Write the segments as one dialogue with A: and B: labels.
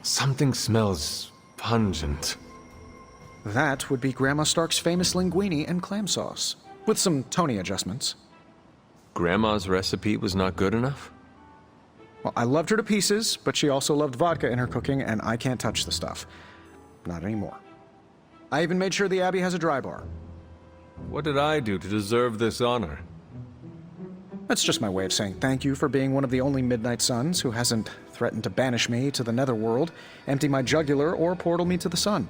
A: Something smells pungent.
B: That would be Grandma Stark's famous linguine and clam sauce, with some Tony adjustments.
A: Grandma's recipe was not good enough?
B: Well, I loved her to pieces, but she also loved vodka in her cooking, and I can't touch the stuff. Not anymore. I even made sure the Abbey has a dry bar.
A: What did I do to deserve this honor?
B: That's just my way of saying thank you for being one of the only Midnight Suns who hasn't threatened to banish me to the netherworld, empty my jugular, or portal me to the sun.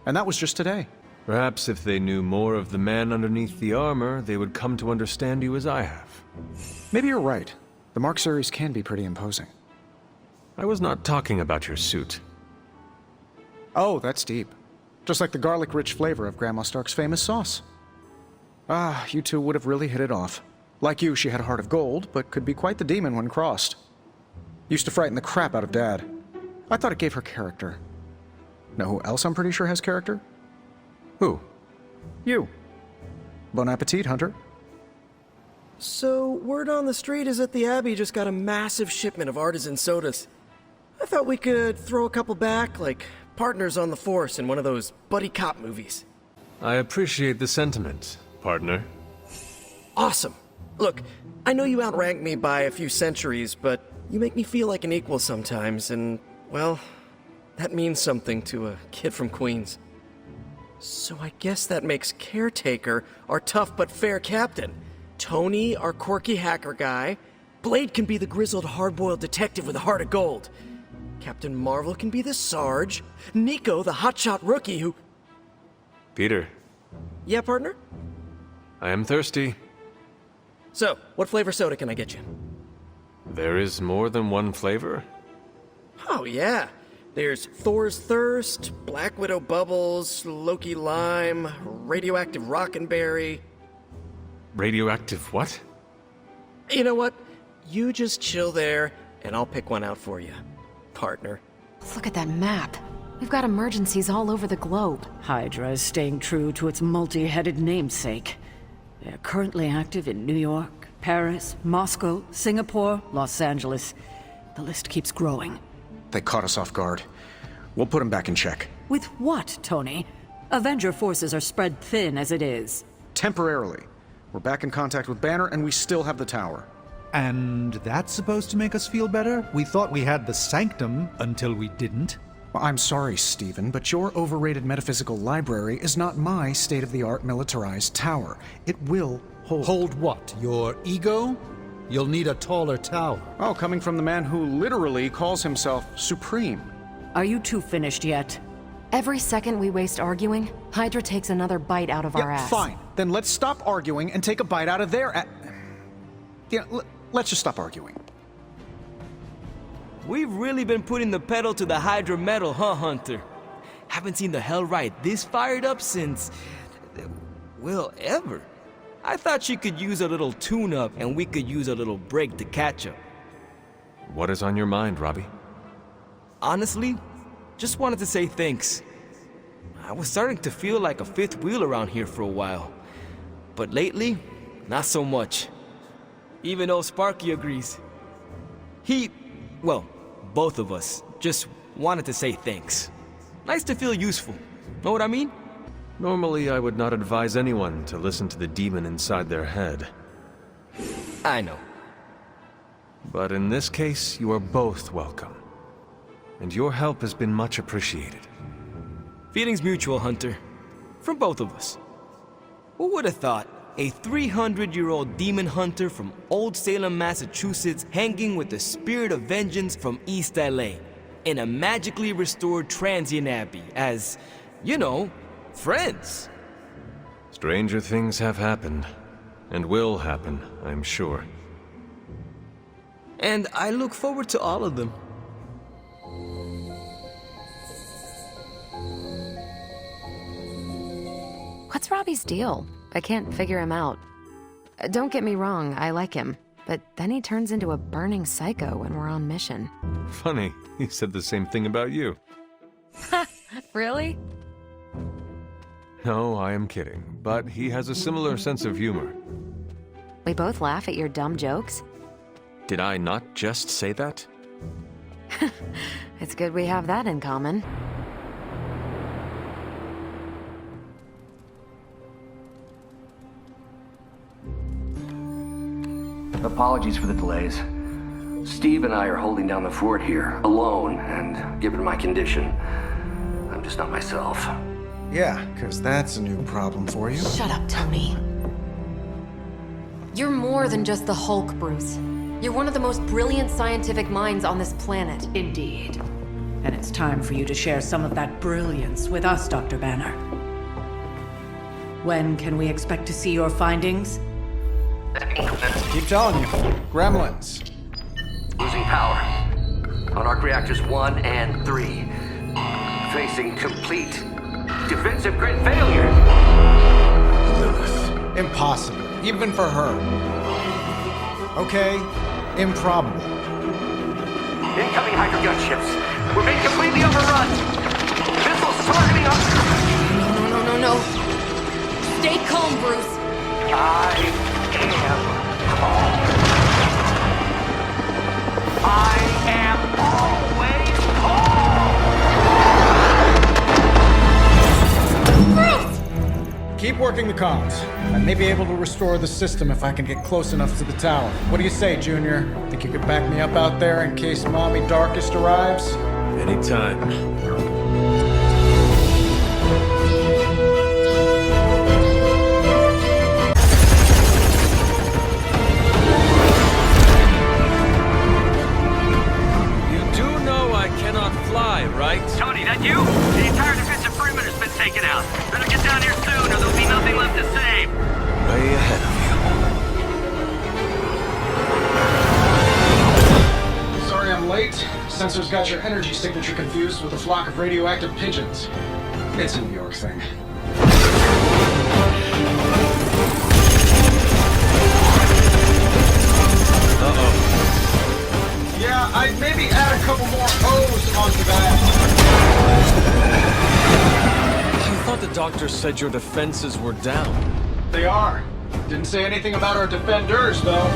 B: And that was just today.
A: Perhaps if they knew more of the man underneath the armor, they would come to understand you as I have.
B: Maybe you're right. The Mark series can be pretty imposing.
A: I was not talking about your suit.
B: Oh, that's deep. Just like the garlic-rich flavor of Grandma Stark's famous sauce. Ah, you two would have really hit it off. Like you, she had a heart of gold, but could be quite the demon when crossed. Used to frighten the crap out of Dad. I thought it gave her character. Know who else I'm pretty sure has character?
A: Who?
B: You. Bon appetit, Hunter.
C: So, word on the street is that the Abbey just got a massive shipment of artisan sodas. I thought we could throw a couple back, like partners on the force in one of those buddy cop movies.
A: I appreciate the sentiment, partner.
C: Awesome. Look, I know you outrank me by a few centuries, but you make me feel like an equal sometimes, and, well, that means something to a kid from Queens. So I guess that makes Caretaker our tough but fair captain. Tony, our quirky hacker guy. Blade can be the grizzled, hard-boiled detective with a heart of gold. Captain Marvel can be the Sarge. Nico, the hotshot rookie who...
A: Peter.
C: Yeah, partner?
A: I am thirsty.
C: So, what flavor soda can I get you?
A: There is more than one flavor?
C: Oh, yeah. There's Thor's Thirst, Black Widow Bubbles, Loki Lime, Radioactive Rockenberry.
A: Radioactive what?
C: You know what? You just chill there, and I'll pick one out for you, partner.
D: Look at that map. We've got emergencies all over the globe.
E: Hydra is staying true to its multi-headed namesake. They're currently active in New York, Paris, Moscow, Singapore, Los Angeles. The list keeps growing.
B: They caught us off guard. We'll put them back in check.
E: With what, Tony? Avenger forces are spread thin as it is.
B: Temporarily. We're back in contact with Banner, and we still have the tower.
F: And that's supposed to make us feel better? We thought we had the Sanctum until we didn't.
B: Well, I'm sorry, Stephen, but your overrated metaphysical library is not my state-of-the-art militarized tower. It will hold...
F: Hold what? Your ego? You'll need a taller tower.
B: Oh, coming from the man who literally calls himself Supreme.
E: Are you two finished yet?
D: Every second we waste arguing, Hydra takes another bite out of our ass.
B: Fine. Then let's stop arguing and take a bite out of their let's just stop arguing.
G: We've really been putting the pedal to the Hydra metal, huh, Hunter? Haven't seen the Hellride this fired up since... well, ever. I thought she could use a little tune-up, and we could use a little break to catch up.
A: What is on your mind, Robbie?
G: Honestly, just wanted to say thanks. I was starting to feel like a fifth wheel around here for a while. But lately, not so much. Even old Sparky agrees. Well, both of us just wanted to say thanks. Nice to feel useful. Know what I mean?
A: Normally, I would not advise anyone to listen to the demon inside their head.
G: I know.
A: But in this case, you are both welcome. And your help has been much appreciated.
G: Feelings mutual, Hunter. From both of us. Who would have thought a 300-year-old demon hunter from Old Salem, Massachusetts, hanging with the spirit of vengeance from East LA in a magically restored transient abbey as, you know, friends.
A: Stranger things have happened, and will happen, I'm sure.
G: And I look forward to all of them.
D: What's Robbie's deal? I can't figure him out. Don't get me wrong, I like him. But then he turns into a burning psycho when we're on mission.
A: Funny, he said the same thing about you.
D: Really?
A: No, I am kidding, but he has a similar sense of humor.
D: We both laugh at your dumb jokes?
A: Did I not just say that?
D: It's good we have that in common.
H: Apologies for the delays. Steve and I are holding down the fort here, alone, and given my condition, I'm just not myself.
B: Yeah, because that's a new problem for you.
I: Shut up, Tony. You're more than just the Hulk, Bruce. You're one of the most brilliant scientific minds on this planet.
E: Indeed. And it's time for you to share some of that brilliance with us, Dr. Banner. When can we expect to see your findings?
B: Keep telling you. Gremlins.
H: Losing power. On arc reactors 1 and 3. Facing complete defensive grid failure.
B: Impossible. Even for her. Okay, improbable.
H: Incoming Hydra gunships. We're being completely overrun. Missiles targeting us.
I: No. Stay calm, Bruce.
H: I am calm. I am always calm.
B: Keep working the comms. I may be able to restore the system if I can get close enough to the tower. What do you say, Junior? Think you could back me up out there in case Mommy Darkest arrives?
A: Anytime. Right?
H: Tony, that you? The entire defensive perimeter's been taken out. Better get down here soon or there'll be nothing left to save.
A: Way ahead of you.
B: Sorry I'm late. Sensors got your energy signature confused with a flock of radioactive pigeons. It's a New York thing.
A: Uh-oh.
B: Yeah, I'd maybe add a couple more O's onto that.
A: I thought the doctor said your defenses were down.
B: They are. Didn't say anything about our defenders, though.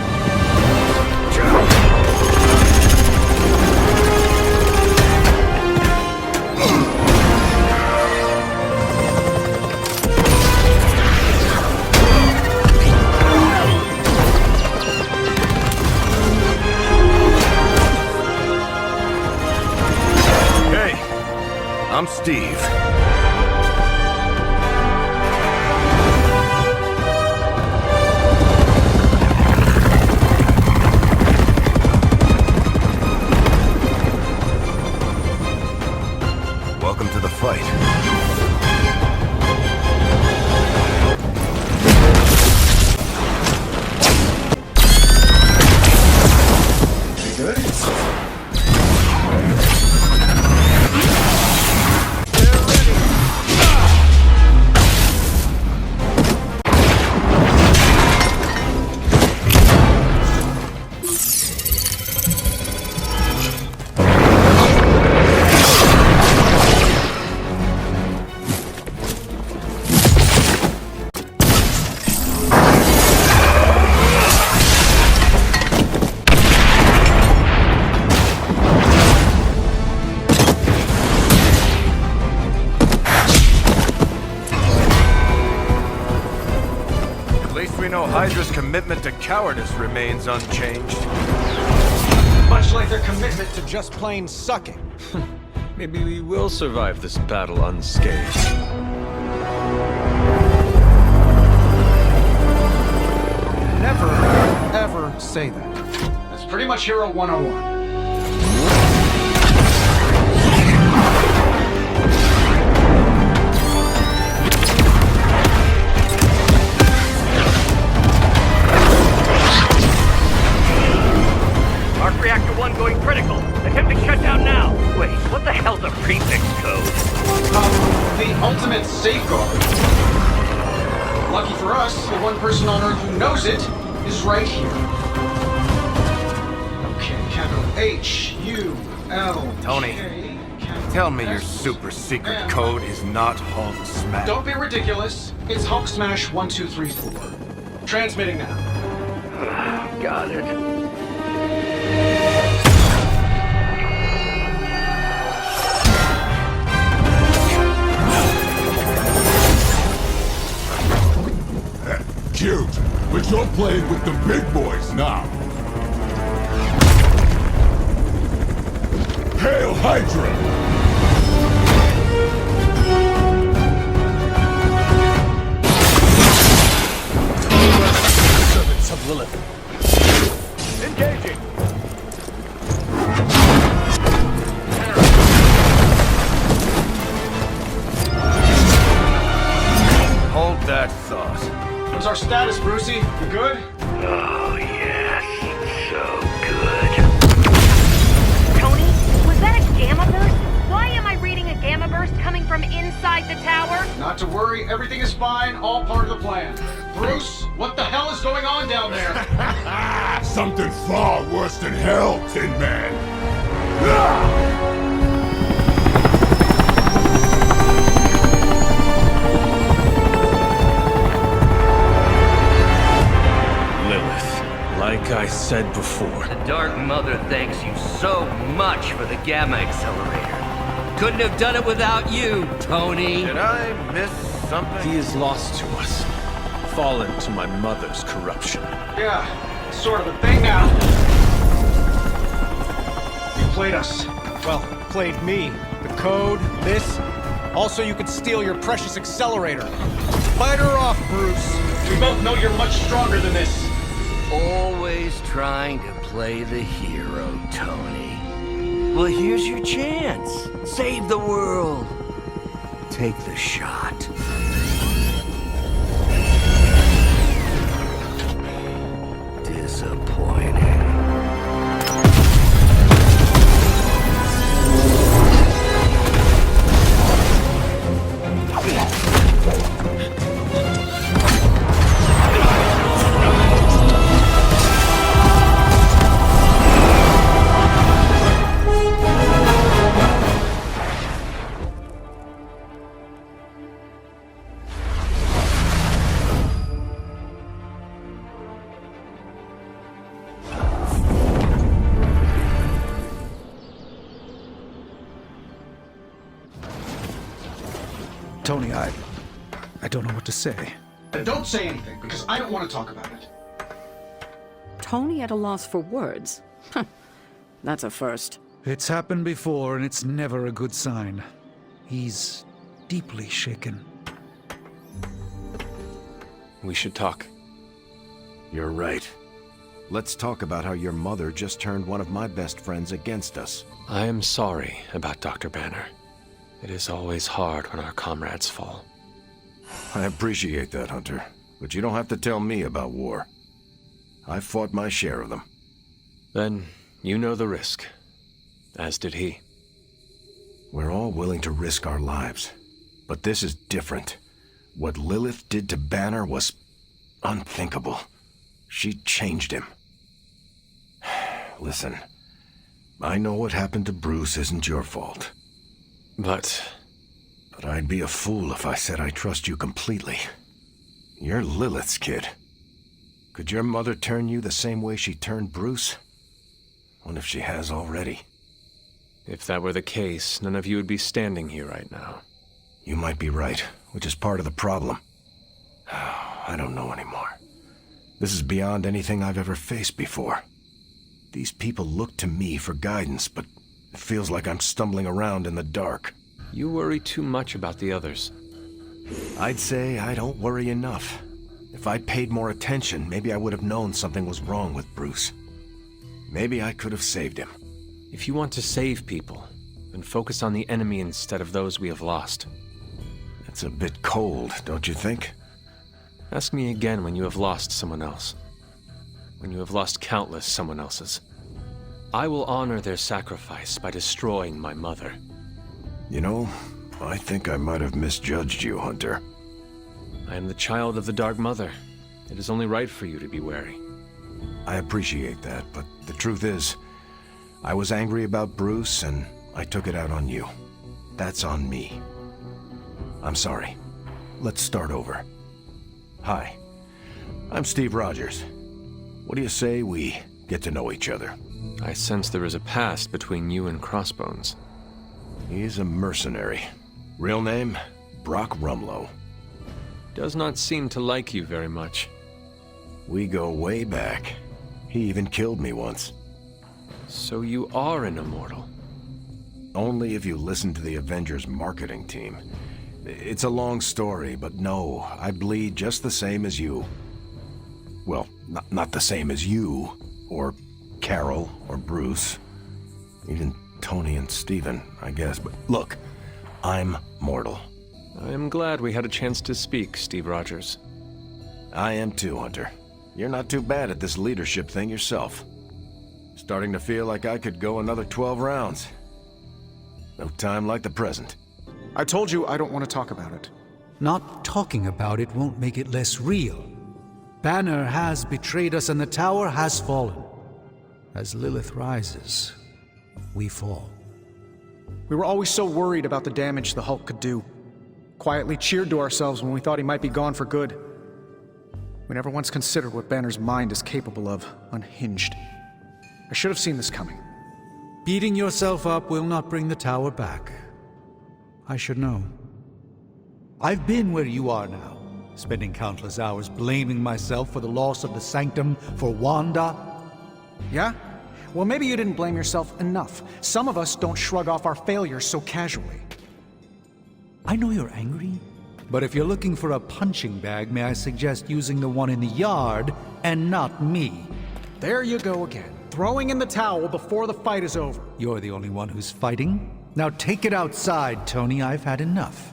A: I'm Steve. Welcome to the fight. Hydra's commitment to cowardice remains unchanged.
B: Much like their commitment to just plain sucking.
A: Maybe we will survive this battle unscathed.
B: Never, ever say that. That's pretty much Hero 101.
H: Arc Reactor 1 going critical. Attempting shutdown now. Wait, what the hell's a prefix code?
B: The ultimate safeguard. Lucky for us, the one person on Earth who knows it is right here. Okay, capital H-U-L.
J: Tony, tell me your super secret code is not Hulk Smash.
B: Don't be ridiculous. It's Hulk Smash 1234. Transmitting now.
H: Got it.
K: You're playing with the big boys now. Hail Hydra!
A: Servants of Lilith.
K: Engaging!
J: Hold that thought.
B: What's our status, Brucey? You good?
H: Oh, yes. So good.
L: Tony, was that a gamma burst? Why am I reading a gamma burst coming from inside the tower?
B: Not to worry, everything is fine, all part of the plan. Bruce, what the hell is going on down there?
K: Something far worse than hell, Tin Man. Ah!
A: Like I said before.
H: The Dark Mother thanks you so much for the Gamma Accelerator. Couldn't have done it without you, Tony.
J: Did I miss something?
A: He is lost to us. Fallen to my mother's corruption.
B: Yeah, sort of a thing now. You played us.
M: Well, played me. The code, this. Also, you could steal your precious accelerator. Fight her off, Bruce.
B: We both know you're much stronger than this.
H: Always trying to play the hero, Tony. Well, here's your chance. Save the world. Take the shot. Disappointing.
F: Tony, I don't know what to say.
B: Don't say anything, because I don't want to talk about it.
E: Tony at a loss for words. That's a first.
F: It's happened before, and it's never a good sign. He's deeply shaken.
A: We should talk.
N: You're right. Let's talk about how your mother just turned one of my best friends against us.
A: I am sorry about Dr. Banner. It is always hard when our comrades fall.
N: I appreciate that, Hunter. But you don't have to tell me about war. I've fought my share of them.
A: Then you know the risk. As did he.
N: We're all willing to risk our lives. But this is different. What Lilith did to Banner was unthinkable. She changed him. Listen, I know what happened to Bruce isn't your fault. But I'd be a fool if I said I trust you completely. You're Lilith's kid. Could your mother turn you the same way she turned Bruce? What if she has already?
A: If that were the case, none of you would be standing here right now.
N: You might be right, which is part of the problem. I don't know anymore. This is beyond anything I've ever faced before. These people look to me for guidance, but it feels like I'm stumbling around in the dark.
A: You worry too much about the others.
N: I'd say I don't worry enough. If I'd paid more attention, maybe I would have known something was wrong with Bruce. Maybe I could have saved him.
A: If you want to save people, then focus on the enemy instead of those we have lost.
N: It's a bit cold, don't you think?
A: Ask me again when you have lost someone else. When you have lost countless someone else's. I will honor their sacrifice by destroying my mother.
N: You know, I think I might have misjudged you, Hunter.
A: I am the child of the Dark Mother. It is only right for you to be wary.
N: I appreciate that, but the truth is, I was angry about Bruce, and I took it out on you. That's on me. I'm sorry. Let's start over. Hi, I'm Steve Rogers. What do you say we get to know each other?
A: I sense there is a past between you and Crossbones.
N: He's a mercenary. Real name, Brock Rumlow.
A: Does not seem to like you very much.
N: We go way back. He even killed me once.
A: So you are an immortal?
N: Only if you listen to the Avengers marketing team. It's a long story, but no, I bleed just the same as you. Well, not the same as you, or Carol, or Bruce. Even Tony and Steven, I guess. But look, I'm mortal.
A: I am glad we had a chance to speak, Steve Rogers.
N: I am too, Hunter. You're not too bad at this leadership thing yourself. Starting to feel like I could go another 12 rounds. No time like the present.
B: I told you I don't want to talk about it.
F: Not talking about it won't make it less real. Banner has betrayed us and the tower has fallen. As Lilith rises, we fall.
B: We were always so worried about the damage the Hulk could do. Quietly cheered to ourselves when we thought he might be gone for good. We never once considered what Banner's mind is capable of, unhinged. I should have seen this coming.
F: Beating yourself up will not bring the tower back. I should know. I've been where you are now, spending countless hours blaming myself for the loss of the Sanctum, for Wanda.
B: Yeah? Well, maybe you didn't blame yourself enough. Some of us don't shrug off our failures so casually.
F: I know you're angry, but if you're looking for a punching bag, may I suggest using the one in the yard and not me?
B: There you go again. Throwing in the towel before the fight is over.
F: You're the only one who's fighting. Now take it outside, Tony. I've had enough.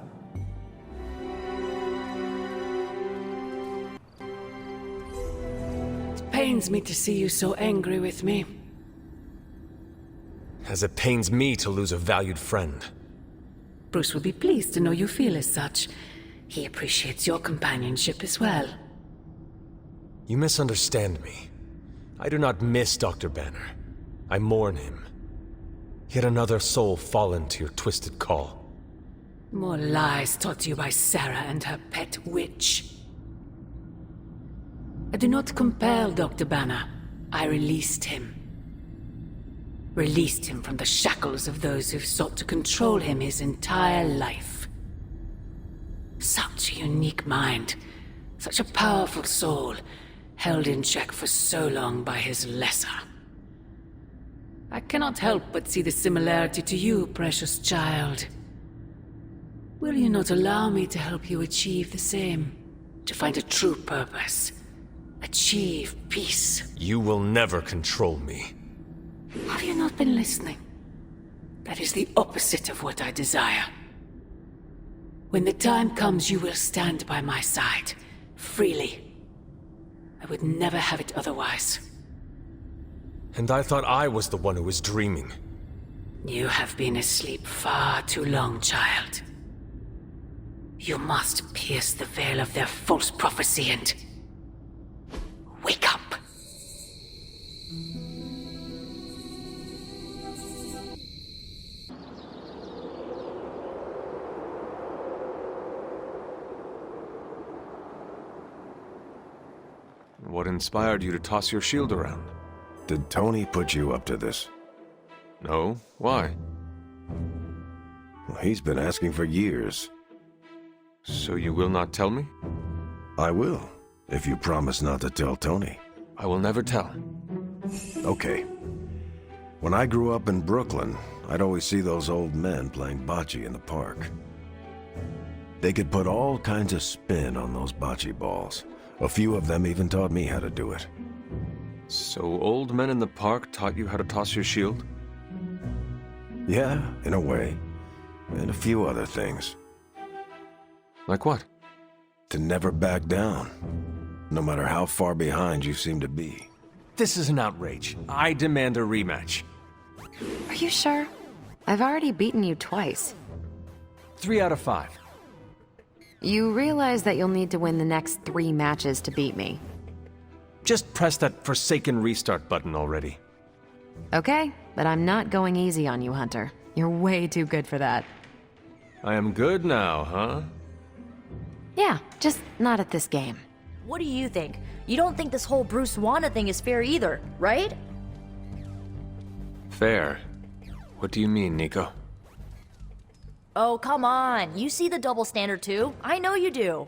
E: It pains me to see you so angry with me.
A: As it pains me to lose a valued friend.
E: Bruce will be pleased to know you feel as such. He appreciates your companionship as well.
A: You misunderstand me. I do not miss Dr. Banner. I mourn him. Yet another soul fallen to your twisted call.
E: More lies taught to you by Sarah and her pet witch. I do not compel Dr. Banner. I released him. Released him from the shackles of those who've sought to control him his entire life. Such a unique mind, such a powerful soul, held in check for so long by his lesser. I cannot help but see the similarity to you, precious child. Will you not allow me to help you achieve the same? To find a true purpose. Achieve peace.
A: You will never control me.
E: Have you not been listening? That is the opposite of what I desire. When the time comes, you will stand by my side, freely. I would never have it otherwise.
A: And I thought I was the one who was dreaming.
E: You have been asleep far too long, child. You must pierce the veil of their false prophecy and wake up.
A: What inspired you to toss your shield around?
N: Did Tony put you up to this?
A: No. Why?
N: Well, he's been asking for years.
A: So you will not tell me?
N: I will, if you promise not to tell Tony.
A: I will never tell.
N: Okay. When I grew up in Brooklyn, I'd always see those old men playing bocce in the park. They could put all kinds of spin on those bocce balls. A few of them even taught me how to do it.
A: So old men in the park taught you how to toss your shield?
N: Yeah, in a way. And a few other things.
A: Like what?
N: To never back down, no matter how far behind you seem to be.
A: This is an outrage. I demand a rematch.
D: Are you sure? I've already beaten you twice.
A: 3 out of 5.
D: You realize that you'll need to win the next 3 matches to beat me.
A: Just press that forsaken restart button already.
D: Okay, but I'm not going easy on you, Hunter. You're way too good for that.
A: I am good now, huh?
D: Yeah, just not at this game.
O: What do you think? You don't think this whole Bruce Wanda thing is fair either, right?
A: Fair? What do you mean, Nico?
O: Oh, come on. You see the double standard too. I know you do.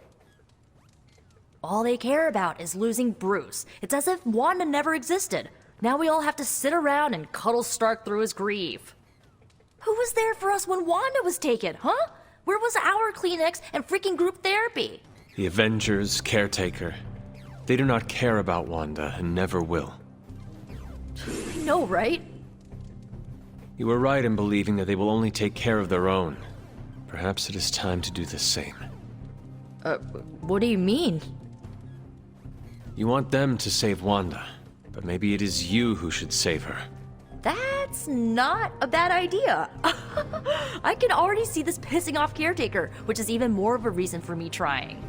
O: All they care about is losing Bruce. It's as if Wanda never existed. Now we all have to sit around and cuddle Stark through his grief. Who was there for us when Wanda was taken, huh? Where was our Kleenex and freaking group therapy?
A: The Avengers, Caretaker. They do not care about Wanda and never will.
O: I know, right?
A: You were right in believing that they will only take care of their own. Perhaps it is time to do the same.
O: What do you mean?
A: You want them to save Wanda, but maybe it is you who should save her.
O: That's not a bad idea. I can already see this pissing off Caretaker, which is even more of a reason for me trying.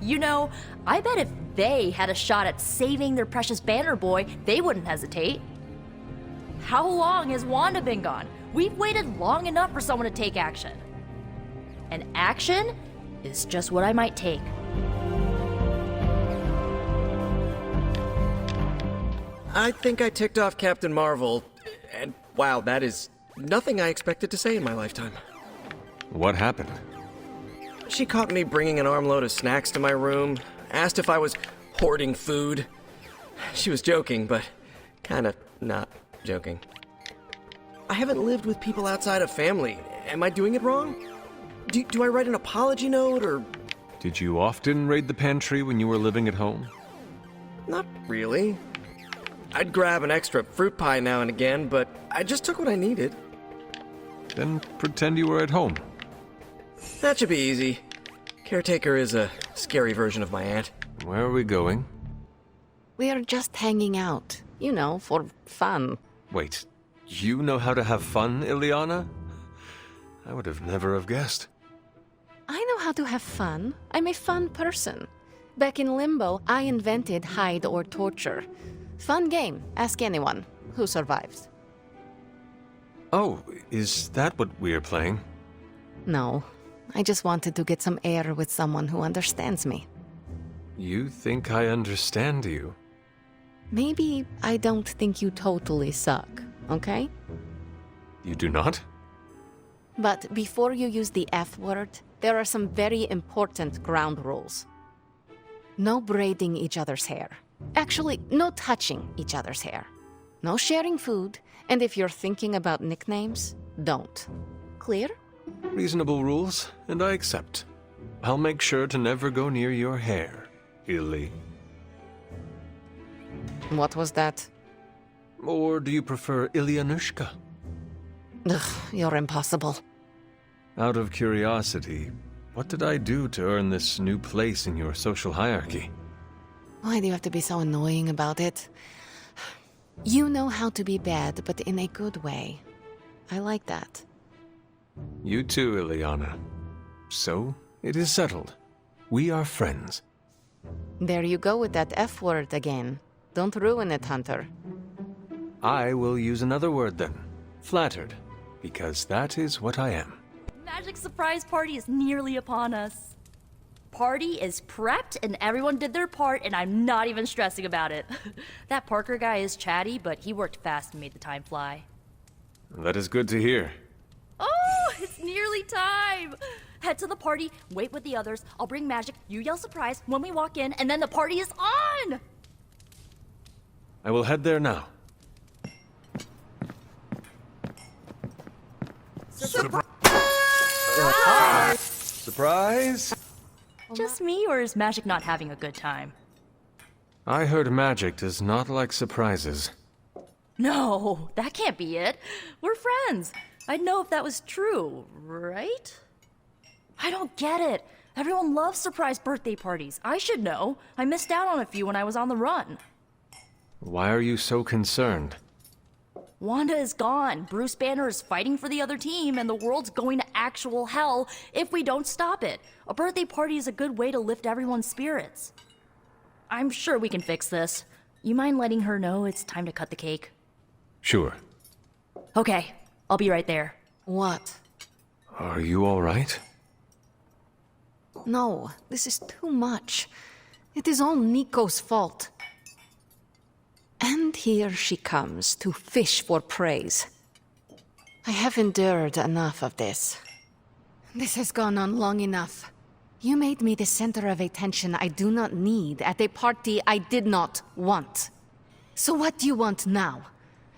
O: You know, I bet if they had a shot at saving their precious Banner Boy, they wouldn't hesitate. How long has Wanda been gone? We've waited long enough for someone to take action. And action is just what I might take.
C: I think I ticked off Captain Marvel, and wow, that is nothing I expected to say in my lifetime.
A: What happened?
C: She caught me bringing an armload of snacks to my room, asked if I was hoarding food. She was joking, but kinda not joking. I haven't lived with people outside of family. Am I doing it wrong? Do I write an apology note, or...
A: Did you often raid the pantry when you were living at home?
C: Not really. I'd grab an extra fruit pie now and again, but I just took what I needed.
A: Then pretend you were at home.
C: That should be easy. Caretaker is a scary version of my aunt.
A: Where are we going?
E: We are just hanging out, you know, for fun.
A: Wait, you know how to have fun, Ileana? I would have never have guessed.
E: I know how to have fun. I'm a fun person. Back in Limbo, I invented hide or torture. Fun game. Ask anyone who survives.
A: Oh, is that what we're playing?
E: No, I just wanted to get some air with someone who understands me.
A: You think I understand you?
E: Maybe I don't think you totally suck, okay?
A: You do not?
E: But before you use the F word, there are some very important ground rules. No braiding each other's hair. Actually, no touching each other's hair. No sharing food, and if you're thinking about nicknames, don't. Clear?
A: Reasonable rules, and I accept. I'll make sure to never go near your hair, Illy.
E: What was that?
A: Or do you prefer Ilyanushka?
E: Ugh, you're impossible.
A: Out of curiosity, what did I do to earn this new place in your social hierarchy?
E: Why do you have to be so annoying about it? You know how to be bad, but in a good way. I like that.
A: You too, Ileana. So, it is settled. We are friends.
E: There you go with that F word again. Don't ruin it, Hunter.
A: I will use another word then. Flattered. Because that is what I am.
O: Magic surprise party is nearly upon us. Party is prepped and everyone did their part and I'm not even stressing about it. That Parker guy is chatty, but he worked fast and made the time fly.
A: That is good to hear.
O: Oh, it's nearly time! Head to the party, wait with the others, I'll bring magic, you yell surprise when we walk in, and then the party is on!
A: I will head there now.
K: Surprise!
A: Surprise?
O: Just me, or is magic not having a good time?
A: I heard magic does not like surprises.
O: No, that can't be it. We're friends. I'd know if that was true, right? I don't get it. Everyone loves surprise birthday parties. I should know. I missed out on a few when I was on the run.
A: Why are you so concerned?
O: Wanda is gone. Bruce Banner is fighting for the other team, and the world's going to actual hell if we don't stop it. A birthday party is a good way to lift everyone's spirits. I'm sure we can fix this. You mind letting her know it's time to cut the cake?
A: Sure.
O: Okay, I'll be right there.
E: What?
A: Are you all right?
E: No, this is too much. It is all Nico's fault. And here she comes to fish for praise. I have endured enough of this. This has gone on long enough. You made me the center of attention I do not need at a party I did not want. So what do you want now?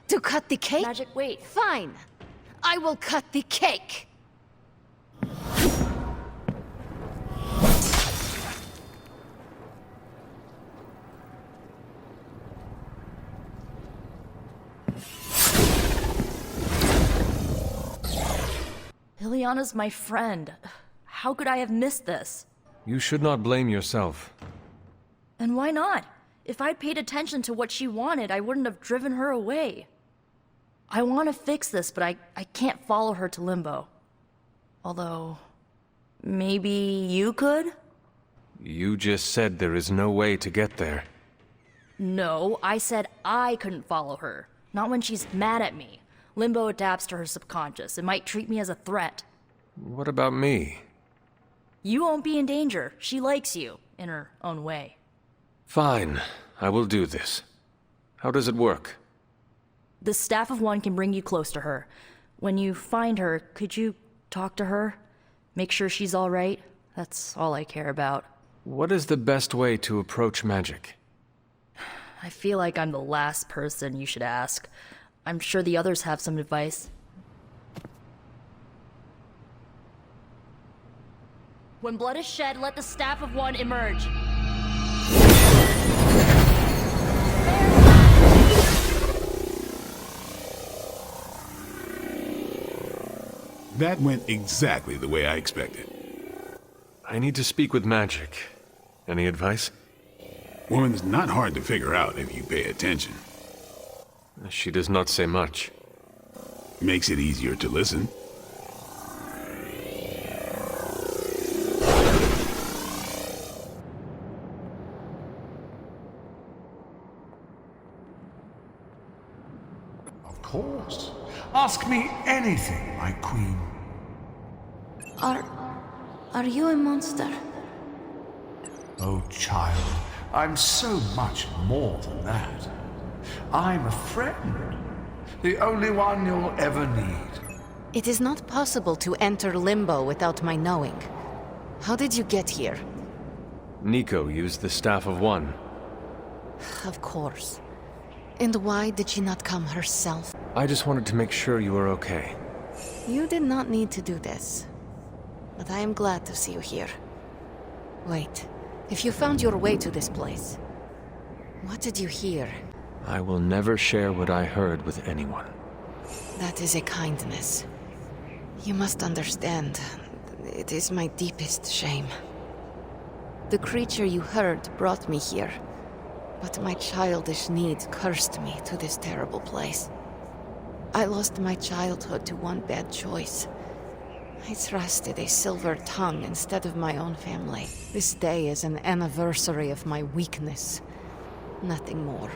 E: To cut the cake?
O: Magic, wait.
E: Fine. I will cut the cake.
O: Liliana's my friend. How could I have missed this?
A: You should not blame yourself.
O: And why not? If I'd paid attention to what she wanted, I wouldn't have driven her away. I want to fix this, but I can't follow her to Limbo. Although, maybe you could?
A: You just said there is no way to get there.
O: No, I said I couldn't follow her. Not when she's mad at me. Limbo adapts to her subconscious. It might treat me as a threat.
A: What about me?
O: You won't be in danger. She likes you, in her own way.
A: Fine, I will do this. How does it work?
O: The Staff of One can bring you close to her. When you find her, could you talk to her? Make sure she's all right? That's all I care about.
A: What is the best way to approach magic?
O: I feel like I'm the last person you should ask. I'm sure the others have some advice. When blood is shed, let the Staff of One emerge.
K: That went exactly the way I expected.
A: I need to speak with Magic. Any advice?
K: Woman's not hard to figure out if you pay attention.
A: She does not say much.
K: Makes it easier to listen.
P: Of course. Ask me anything, my queen.
E: Are you a monster?
P: Oh, child, I'm so much more than that. I'm a friend. The only one you'll ever need.
E: It is not possible to enter Limbo without my knowing. How did you get here?
A: Nico used the Staff of One.
E: Of course. And why did she not come herself?
A: I just wanted to make sure you were okay.
E: You did not need to do this. But I am glad to see you here. Wait, if you found your way to this place, what did you hear?
A: I will never share what I heard with anyone.
E: That is a kindness. You must understand, it is my deepest shame. The creature you heard brought me here, but my childish need cursed me to this terrible place. I lost my childhood to one bad choice. I trusted a silver tongue instead of my own family. This day is an anniversary of my weakness. Nothing more.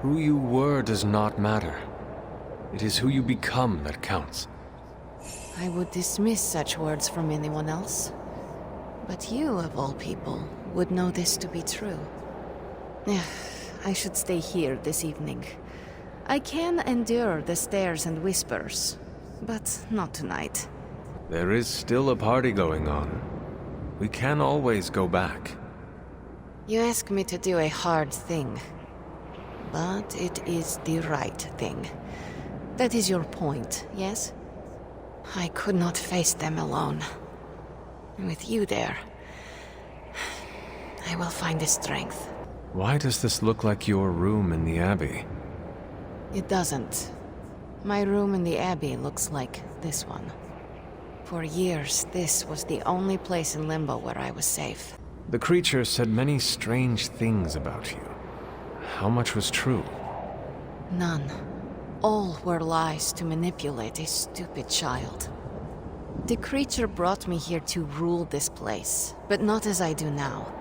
A: Who you were does not matter. It is who you become that counts.
E: I would dismiss such words from anyone else. But you, of all people, would know this to be true. I should stay here this evening. I can endure the stares and whispers, but not tonight.
A: There is still a party going on. We can always go back.
E: You ask me to do a hard thing. But it is the right thing. That is your point, yes? I could not face them alone. With you there, I will find the strength.
A: Why does this look like your room in the Abbey?
E: It doesn't. My room in the Abbey looks like this one. For years, this was the only place in Limbo where I was safe.
A: The creature said many strange things about you. How much was true?
E: None. All were lies to manipulate a stupid child. The creature brought me here to rule this place, but not as I do now.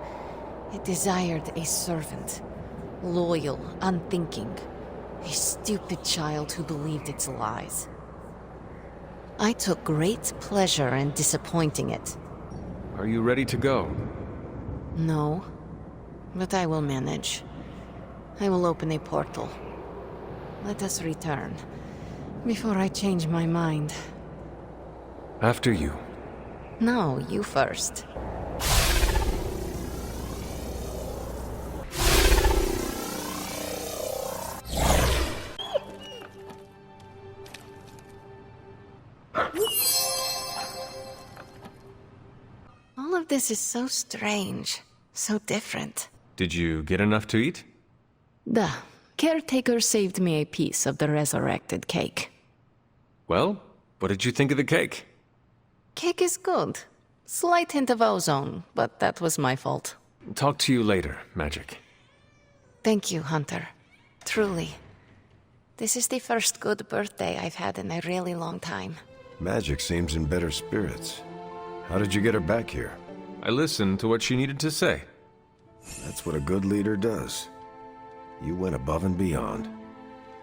E: It desired a servant. Loyal, unthinking. A stupid child who believed its lies. I took great pleasure in disappointing it.
A: Are you ready to go?
E: No, but I will manage. I will open a portal. Let us return, before I change my mind.
A: After you.
E: No, you first. this is so strange, so different.
A: Did you get enough to eat?
E: The caretaker saved me a piece of the resurrected cake.
A: Well, what did you think of the cake?
E: Cake is good. Slight hint of ozone, but that was my fault.
A: Talk to you later, Magic.
E: Thank you, Hunter. Truly. This is the first good birthday I've had in a really long time.
N: Magic seems in better spirits. How did you get her back here?
A: I listened to what she needed to say.
N: That's what a good leader does. You went above and beyond.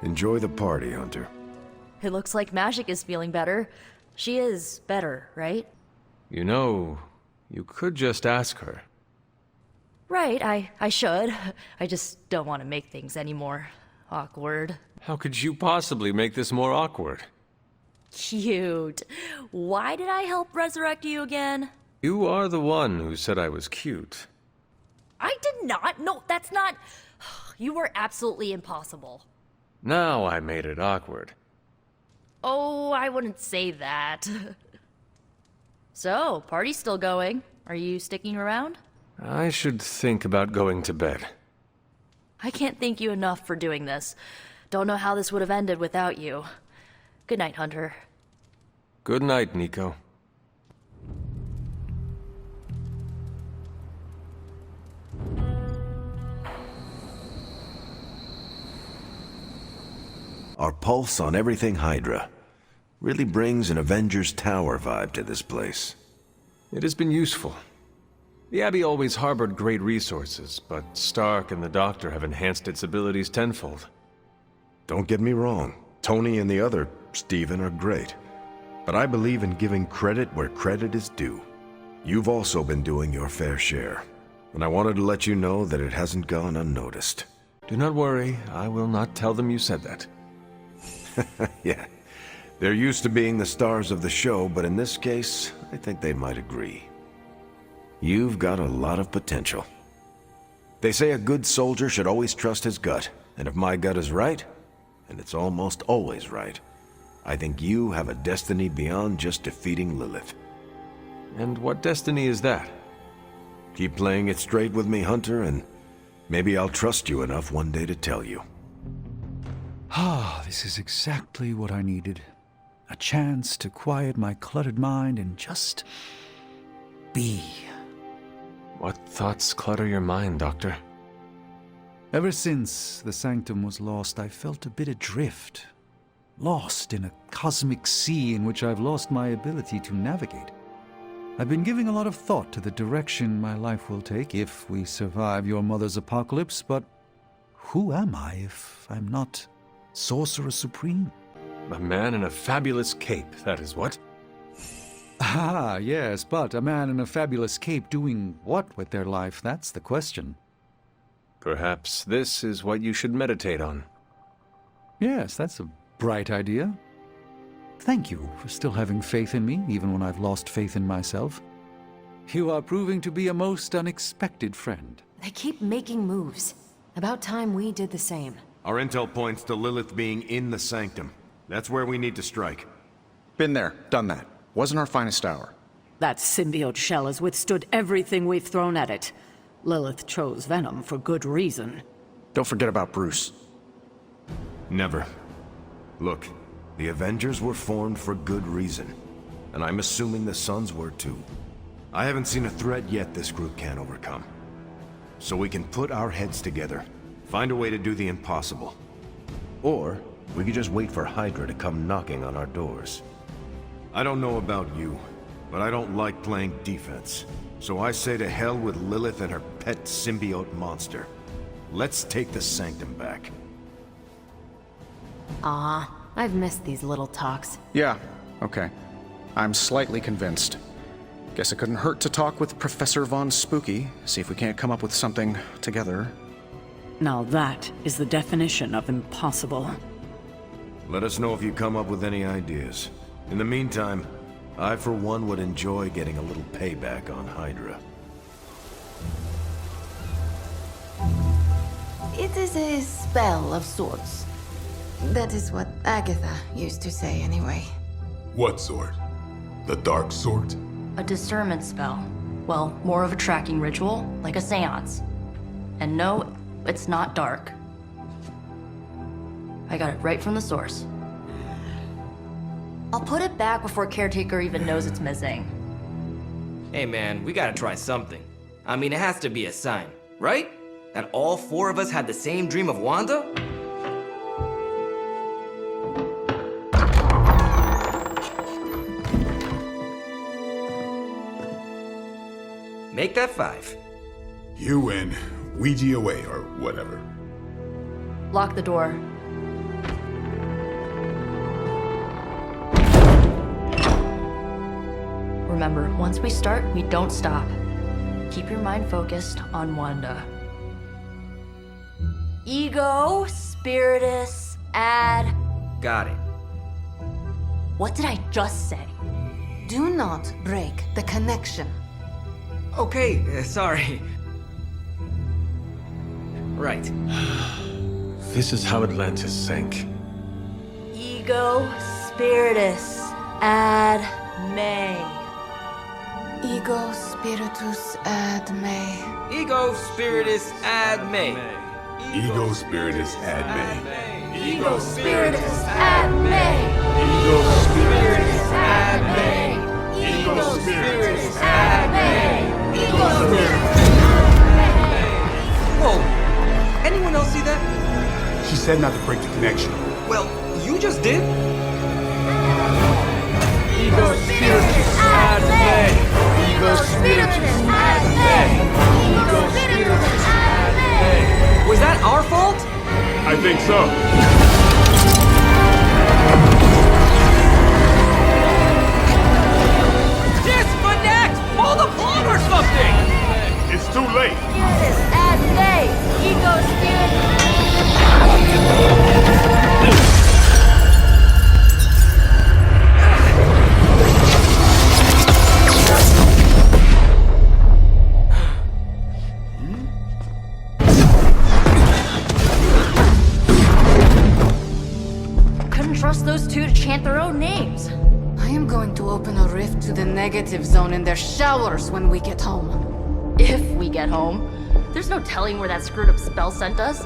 N: Enjoy the party, Hunter.
O: It looks like Magic is feeling better. She is better, right?
A: You know, you could just ask her.
O: Right, I should. I just don't want to make things any more awkward.
A: How could you possibly make this more awkward?
O: Cute. Why did I help resurrect you again?
A: You are the one who said I was cute.
O: I did not. No, that's not... You were absolutely impossible.
A: Now I made it awkward.
O: Oh, I wouldn't say that. So, party's still going. Are you sticking around?
A: I should think about going to bed.
O: I can't thank you enough for doing this. Don't know how this would have ended without you. Good night, Hunter.
A: Good night, Nico.
N: Our pulse on everything Hydra really brings an Avengers Tower vibe to this place.
A: It has been useful. The Abbey always harbored great resources, but Stark and the Doctor have enhanced its abilities tenfold.
N: Don't get me wrong, Tony and the other Stephen are great. But I believe in giving credit where credit is due. You've also been doing your fair share, and I wanted to let you know that it hasn't gone unnoticed.
A: Do not worry, I will not tell them you said that.
N: Yeah, they're used to being the stars of the show, but in this case, I think they might agree. You've got a lot of potential. They say a good soldier should always trust his gut, and if my gut is right, and it's almost always right, I think you have a destiny beyond just defeating Lilith.
A: And what destiny is that?
N: Keep playing it straight with me, Hunter, and maybe I'll trust you enough one day to tell you.
F: Ah, this is exactly what I needed. A chance to quiet my cluttered mind and just be.
A: What thoughts clutter your mind, Doctor?
F: Ever since the Sanctum was lost, I felt a bit adrift. Lost in a cosmic sea in which I've lost my ability to navigate. I've been giving a lot of thought to the direction my life will take if we survive your mother's apocalypse, but who am I if I'm not Sorcerer Supreme?
A: A man in a fabulous cape, that is what?
F: Ah, yes, but a man in a fabulous cape doing what with their life, that's the question.
A: Perhaps this is what you should meditate on.
F: Yes, that's a bright idea. Thank you for still having faith in me, even when I've lost faith in myself. You are proving to be a most unexpected friend.
I: They keep making moves. About time we did the same.
N: Our intel points to Lilith being in the Sanctum. That's where we need to strike.
B: Been there, done that. Wasn't our finest hour.
E: That symbiote shell has withstood everything we've thrown at it. Lilith chose Venom for good reason.
B: Don't forget about Bruce.
N: Never. Look, the Avengers were formed for good reason. And I'm assuming the Sons were too. I haven't seen a threat yet this group can't overcome. So we can put our heads together. Find a way to do the impossible. Or we could just wait for Hydra to come knocking on our doors. I don't know about you, but I don't like playing defense. So I say to hell with Lilith and her pet symbiote monster. Let's take the Sanctum back.
I: Aw, I've missed these little talks.
B: Yeah, okay. I'm slightly convinced. Guess it couldn't hurt to talk with Professor Von Spooky, see if we can't come up with something together.
E: Now that is the definition of impossible.
N: Let us know if you come up with any ideas. In the meantime, I for one would enjoy getting a little payback on Hydra.
Q: It is a spell of sorts. That is what Agatha used to say anyway.
K: What sort? The dark sort?
O: A discernment spell. Well, more of a tracking ritual, like a seance. And no, it's not dark. I got it right from the source. I'll put it back before Caretaker even knows it's missing.
G: Hey man, we gotta try something. I mean, it has to be a sign, right? That all four of us had the same dream of Wanda? Make that 5.
K: You win. Ouija away, or whatever.
O: Lock the door. Remember, once we start, we don't stop. Keep your mind focused on Wanda. Ego, Spiritus, add...
G: Got it.
O: What did I just say?
Q: Do not break the connection.
G: Okay, sorry. Right.
A: This is how Atlantis sank.
O: Ego, Spiritus, ad me.
Q: Ego spiritus ad me.
G: Ego spiritus ad me.
K: Ego spiritus ad me.
Q: Ego spiritus ad me.
K: Ego spiritus ad me.
Q: Ego spiritus ad me. Ego spiritus.
G: Whoa! Anyone else see that?
K: She said not to break the connection.
G: Well, you just did.
Q: Ego spiritus ad me. Ego spiritus ad me. Ego spiritus ad me.
G: Was that our fault?
K: I think so.
G: Disconnect! Pull the plug or something!
K: It's too late.
Q: Spiritus ad me. Ego spiritus.
O: Trust those two to chant their own names.
Q: I am going to open a rift to the negative zone in their showers when we get home.
O: If we get home. There's no telling where that screwed up spell sent us.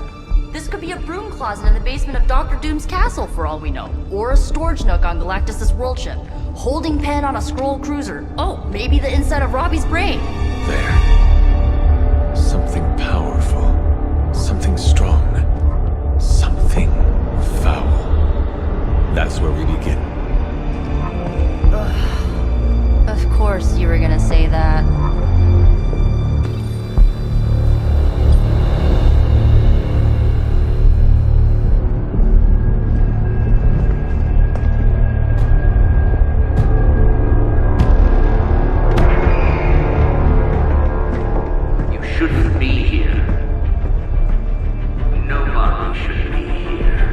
O: This could be a broom closet in the basement of Dr. Doom's castle for all we know. Or a storage nook on Galactus' world ship. Holding pen on a scroll cruiser. Oh, maybe the inside of Robbie's brain.
A: There. Something powerful. Something strong. Something foul. That's where we begin.
O: Of course you were gonna say that.
H: You shouldn't be here. Nobody should be here.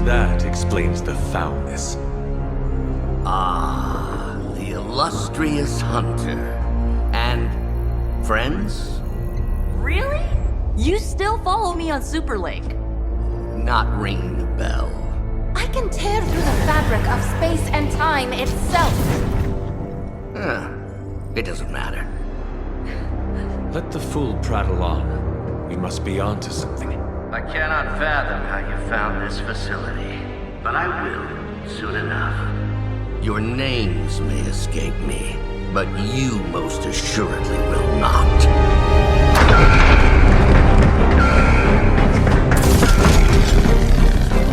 A: That explains the foulness.
H: Ah, the illustrious hunter. And friends?
O: Really? You still follow me on Superlink?
H: Not ringing the bell.
Q: I can tear through the fabric of space and time itself.
H: It doesn't matter.
A: Let the fool prattle on. We must be onto something.
H: I cannot fathom how you found this facility, but I will soon enough. Your names may escape me, but you most assuredly will not.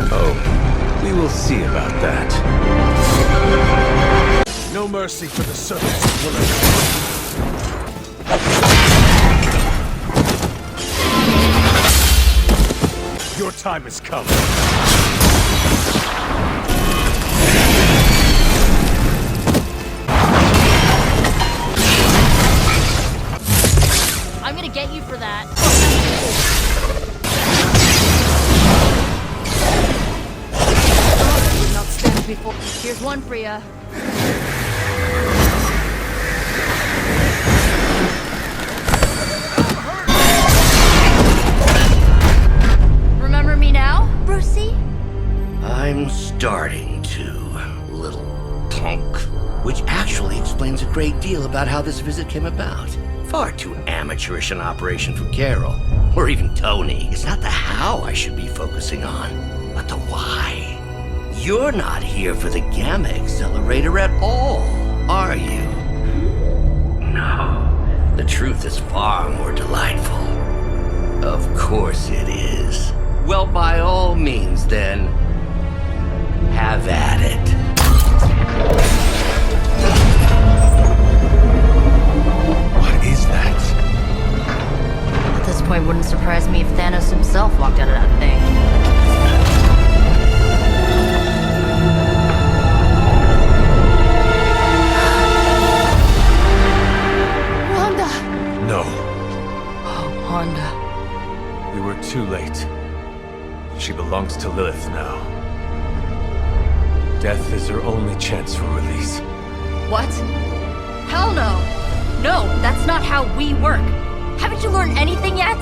A: Oh, we will see about that. No mercy for the servants of Willard. Your time has come.
O: I'm gonna get you for that. Not stand before. Here's one for ya. Brucey?
H: I'm starting to, little punk. Which actually explains a great deal about how this visit came about. Far too amateurish an operation for Carol, or even Tony. It's not the how I should be focusing on, but the why. You're not here for the Gamma Accelerator at all, are you? No. The truth is far more delightful. Of course it is. Well, by all means, then, have at it.
N: What is that?
O: At this point, wouldn't surprise me if Thanos himself walked out of that thing.
A: No.
O: Oh, Wanda.
A: We were too late. She belongs to Lilith now. Death is her only chance for release.
O: What? Hell no! No, that's not how we work. Haven't you learned anything yet?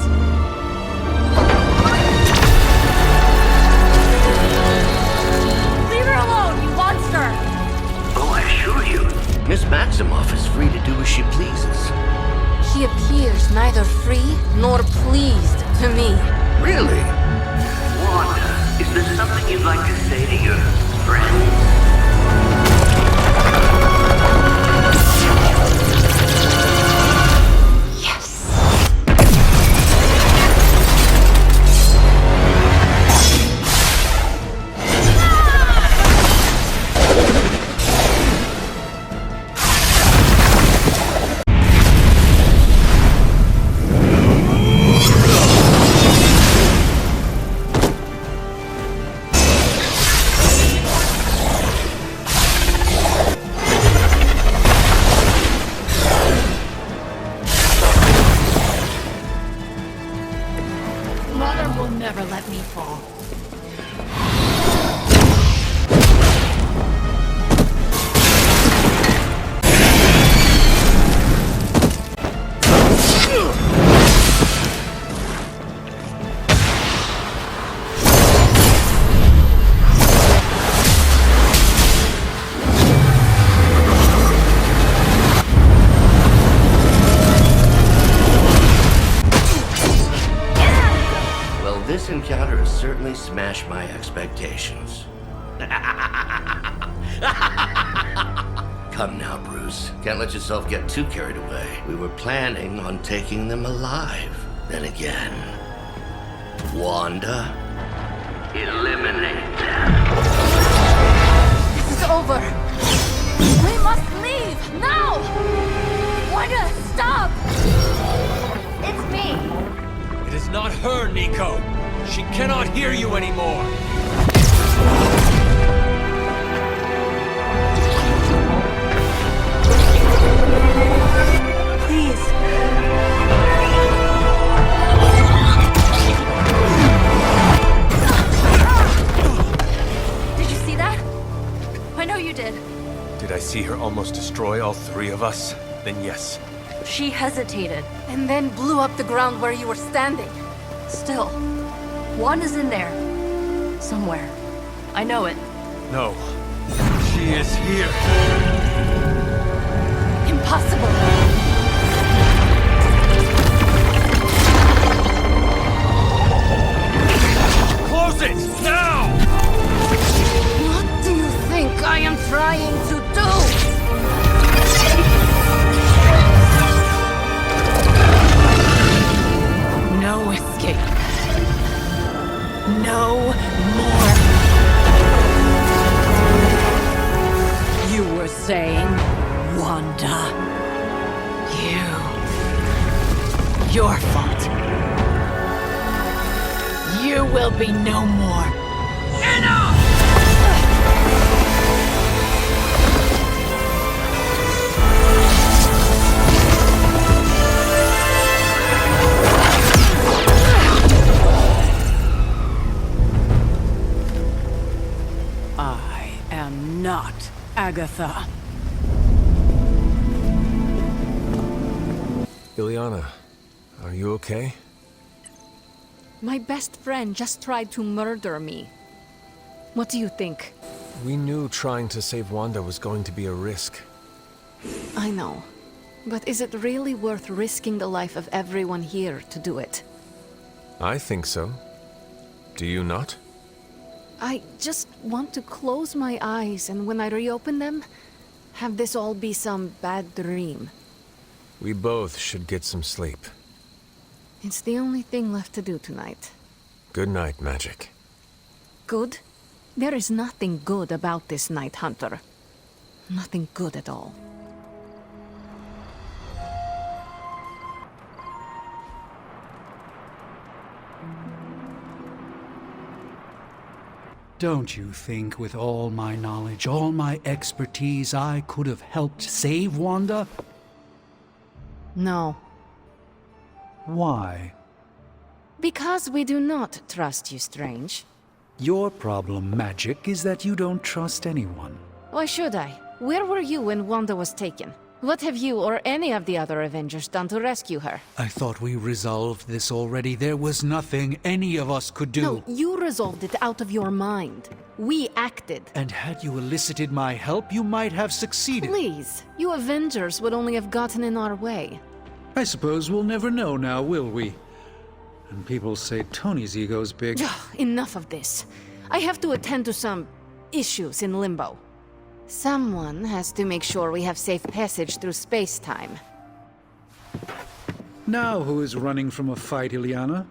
O: Leave her alone, you monster!
H: Oh, I assure you, Miss Maximoff is free to do as she pleases.
Q: She appears neither free nor pleased to me.
H: Really? Wanda, is there something you'd like to say to your friends?
E: Mother will never let me fall.
H: This encounter has certainly smashed my expectations. Come now, Bruce. Can't let yourself get too carried away. We were planning on taking them alive. Then again, Wanda, eliminate them.
Q: This is over.
O: We must leave! Now! Wanda, stop! It's me!
A: It is not her, Nico! She cannot hear you anymore!
O: Please. Did you see that? I know you did.
A: Did I see her almost destroy all three of us? Then yes.
O: She hesitated.
Q: And then blew up the ground where you were standing.
O: Still, Wanda's in there. Somewhere. I know it.
A: No. She is here.
Q: Impossible.
A: Close it! Now!
Q: What do you think I am trying to do?
E: No escape. No more. You were saying, Wanda. Your fault. You will be no more. Enough! I am not Agatha.
A: Ileana, are you okay?
E: My best friend just tried to murder me. What do you think?
A: We knew trying to save Wanda was going to be a risk.
E: I know. But is it really worth risking the life of everyone here to do it?
A: I think so. Do you not?
E: I just want to close my eyes and when I reopen them, have this all be some bad dream.
A: We both should get some sleep.
E: It's the only thing left to do tonight.
A: Good night, Magic.
E: Good? There is nothing good about this night, Hunter. Nothing good at all.
F: Don't you think with all my knowledge, all my expertise, I could have helped save Wanda?
E: No.
F: Why?
E: Because we do not trust you, Strange.
F: Your problem, Magic, is that you don't trust anyone.
E: Why should I? Where were you when Wanda was taken? What have you or any of the other Avengers done to rescue her?
F: I thought we resolved this already. There was nothing any of us could do.
E: No, you resolved it out of your mind. We acted.
F: And had you elicited my help, you might have succeeded.
E: Please, you Avengers would only have gotten in our way.
F: I suppose we'll never know now, will we? And people say Tony's ego's big.
E: Enough of this. I have to attend to some issues in Limbo. Someone has to make sure we have safe passage through space-time.
F: Now who is running from a fight, Ileana?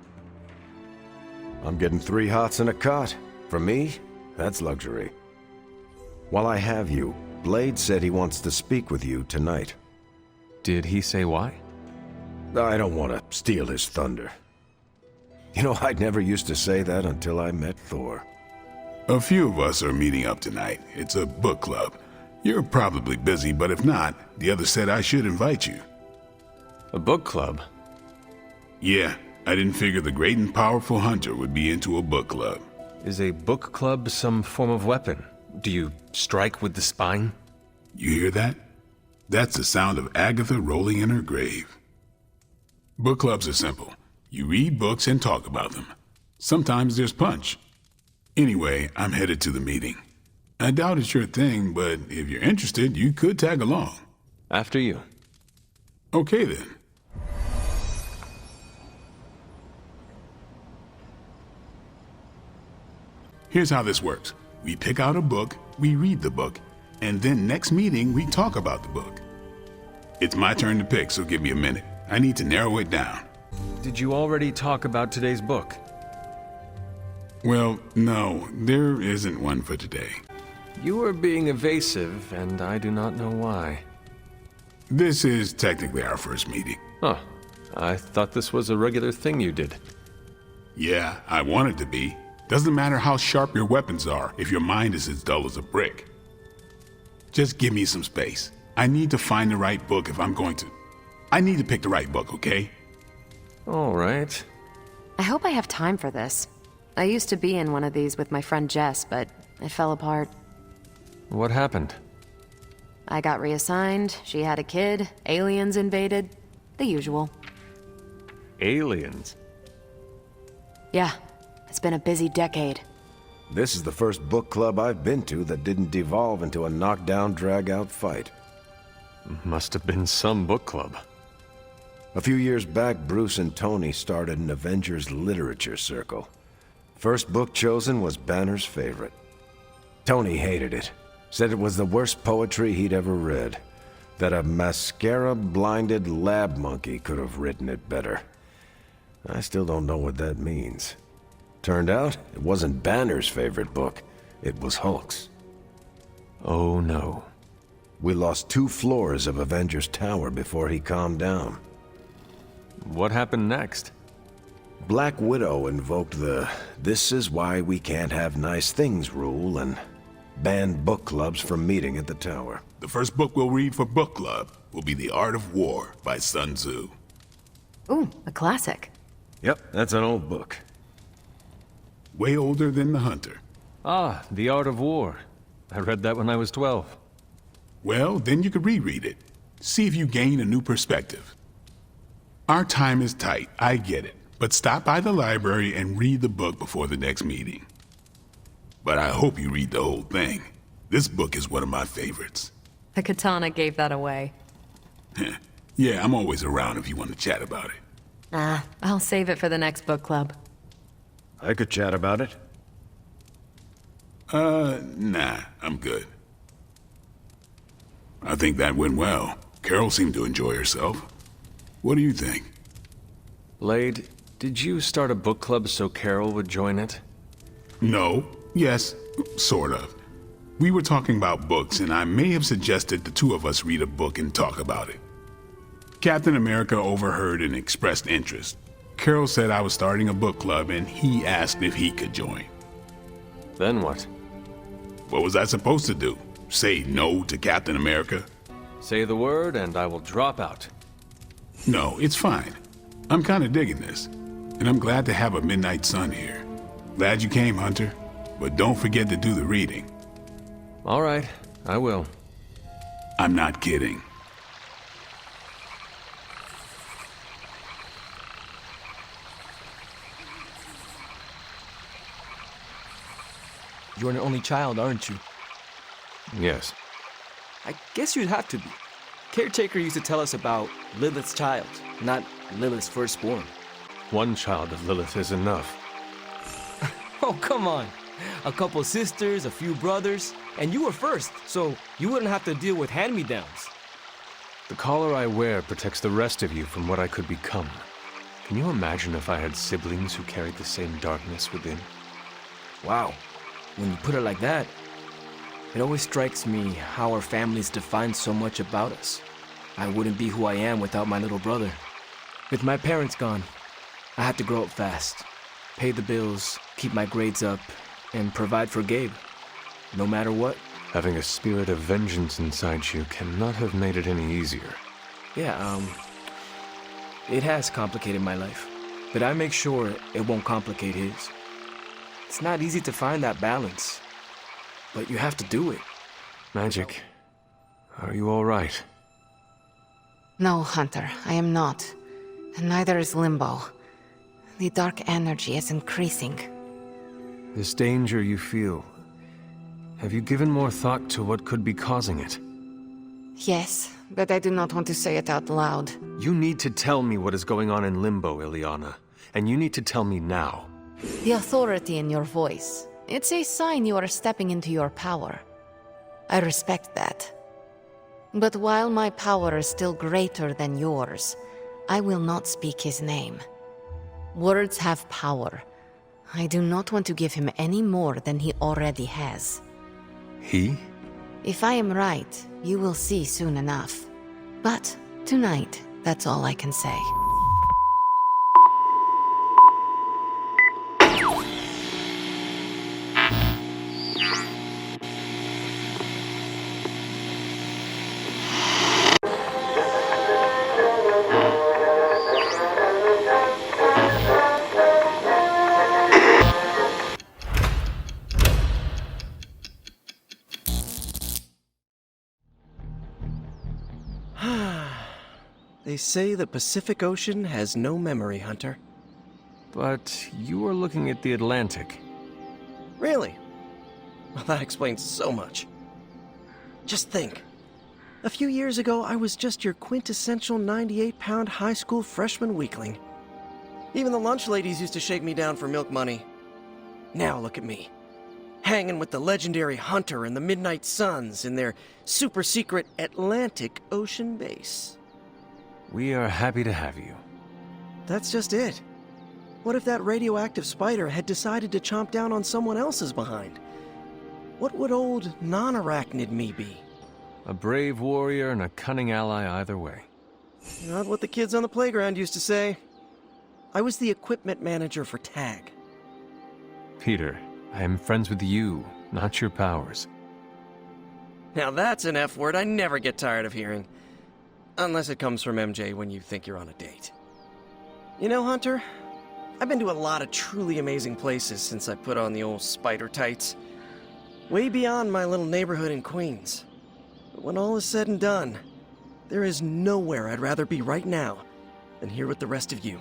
N: I'm getting 3 hots and a cot. For me, that's luxury. While I have you, Blade said he wants to speak with you tonight.
A: Did he say why?
N: I don't want to steal his thunder. You know, I never used to say that until I met Thor.
K: A few of us are meeting up tonight. It's a book club. You're probably busy, but if not, the others said I should invite you.
A: A book club?
K: Yeah, I didn't figure the great and powerful Hunter would be into a book club.
A: Is a book club some form of weapon? Do you strike with the spine?
K: You hear that? That's the sound of Agatha rolling in her grave. Book clubs are simple. You read books and talk about them. Sometimes there's punch. Anyway, I'm headed to the meeting. I doubt it's your thing, but if you're interested, you could tag along.
A: After you.
K: Okay then. Here's how this works. We pick out a book, we read the book, and then next meeting we talk about the book. It's my turn to pick, so give me a minute. I need to narrow it down.
A: Did you already talk about today's book?
K: Well, no, there isn't one for today.
A: You are being evasive, and I do not know why.
K: This is technically our first meeting.
A: Huh. I thought this was a regular thing you did.
K: Yeah, I want it to be. Doesn't matter how sharp your weapons are if your mind is as dull as a brick. Just give me some space. I need to find the right book if I'm going to. I need to pick the right book, okay?
A: All right.
D: I hope I have time for this. I used to be in one of these with my friend Jess, but it fell apart.
A: What happened?
D: I got reassigned, she had a kid, aliens invaded. The usual.
A: Aliens?
D: Yeah, it's been a busy decade.
N: This is the first book club I've been to that didn't devolve into a knockdown, drag-out fight.
A: Must have been some book club.
N: A few years back, Bruce and Tony started an Avengers literature circle. First book chosen was Banner's favorite. Tony hated it. Said it was the worst poetry he'd ever read. That a mascara-blinded lab monkey could have written it better. I still don't know what that means. Turned out, it wasn't Banner's favorite book. It was Hulk's.
A: Oh no.
N: We lost 2 floors of Avengers Tower before he calmed down.
A: What happened next?
N: Black Widow invoked the "this is why we can't have nice things" rule and banned book clubs from meeting at the tower.
K: The first book we'll read for book club will be The Art of War by Sun Tzu.
D: Ooh, a classic.
N: Yep, that's an old book.
K: Way older than The Hunter.
A: Ah, The Art of War. I read that when I was 12.
K: Well, then you could reread it. See if you gain a new perspective. Our time is tight, I get it. But stop by the library and read the book before the next meeting. But I hope you read the whole thing. This book is one of my favorites.
D: The katana gave that away.
K: Yeah, I'm always around if you want to chat about it.
D: I'll save it for the next book club.
R: I could chat about it.
K: Nah, I'm good. I think that went well. Carol seemed to enjoy herself. What do you think?
A: Lade, did you start a book club so Carol would join it?
K: No. Yes, sort of. We were talking about books, and I may have suggested the two of us read a book and talk about it. Captain America overheard and expressed interest. Carol said I was starting a book club, and he asked if he could join.
A: Then what?
K: What was I supposed to do? Say no to Captain America?
A: Say the word, and I will drop out.
K: No, it's fine. I'm kind of digging this, and I'm glad to have a midnight sun here. Glad you came, Hunter, but don't forget to do the reading.
A: All right, I will.
K: I'm not kidding.
G: You're an only child, aren't you?
A: Yes.
G: I guess you'd have to be. Caretaker used to tell us about Lilith's child, not Lilith's firstborn.
A: One child of Lilith is enough.
G: Oh, come on. A couple sisters, a few brothers, and you were first, so you wouldn't have to deal with hand-me-downs.
A: The collar I wear protects the rest of you from what I could become. Can you imagine if I had siblings who carried the same darkness within?
G: Wow. When you put it like that, it always strikes me how our families define so much about us. I wouldn't be who I am without my little brother. With my parents gone, I had to grow up fast, pay the bills, keep my grades up, and provide for Gabe, no matter what.
A: Having a spirit of vengeance inside you cannot have made it any easier.
G: Yeah, it has complicated my life, but I make sure it won't complicate his. It's not easy to find that balance, but you have to do it.
A: Magic, are you all right?
Q: No, Hunter, I am not. And neither is Limbo. The dark energy is increasing.
A: This danger you feel, have you given more thought to what could be causing it?
Q: Yes, but I do not want to say it out loud.
A: You need to tell me what is going on in Limbo, Ileana. And you need to tell me now.
Q: The authority in your voice. It's a sign you are stepping into your power. I respect that. But while my power is still greater than yours, I will not speak his name. Words have power. I do not want to give him any more than he already has.
A: He?
Q: If I am right, you will see soon enough. But tonight, that's all I can say.
C: They say the Pacific Ocean has no memory, Hunter.
A: But you are looking at the Atlantic.
C: Really? Well, that explains so much. Just think. A few years ago, I was just your quintessential 98-pound high school freshman weakling. Even the lunch ladies used to shake me down for milk money. Now look at me. Hanging with the legendary Hunter and the Midnight Suns in their super-secret Atlantic Ocean base.
A: We are happy to have you.
C: That's just it. What if that radioactive spider had decided to chomp down on someone else's behind? What would old non-arachnid me be?
A: A brave warrior and a cunning ally either way.
C: Not what the kids on the playground used to say. I was the equipment manager for TAG.
A: Peter, I am friends with you, not your powers.
C: Now that's an F word I never get tired of hearing. Unless it comes from MJ when you think you're on a date. You know, Hunter, I've been to a lot of truly amazing places since I put on the old spider tights. Way beyond my little neighborhood in Queens. But when all is said and done, there is nowhere I'd rather be right now than here with the rest of you.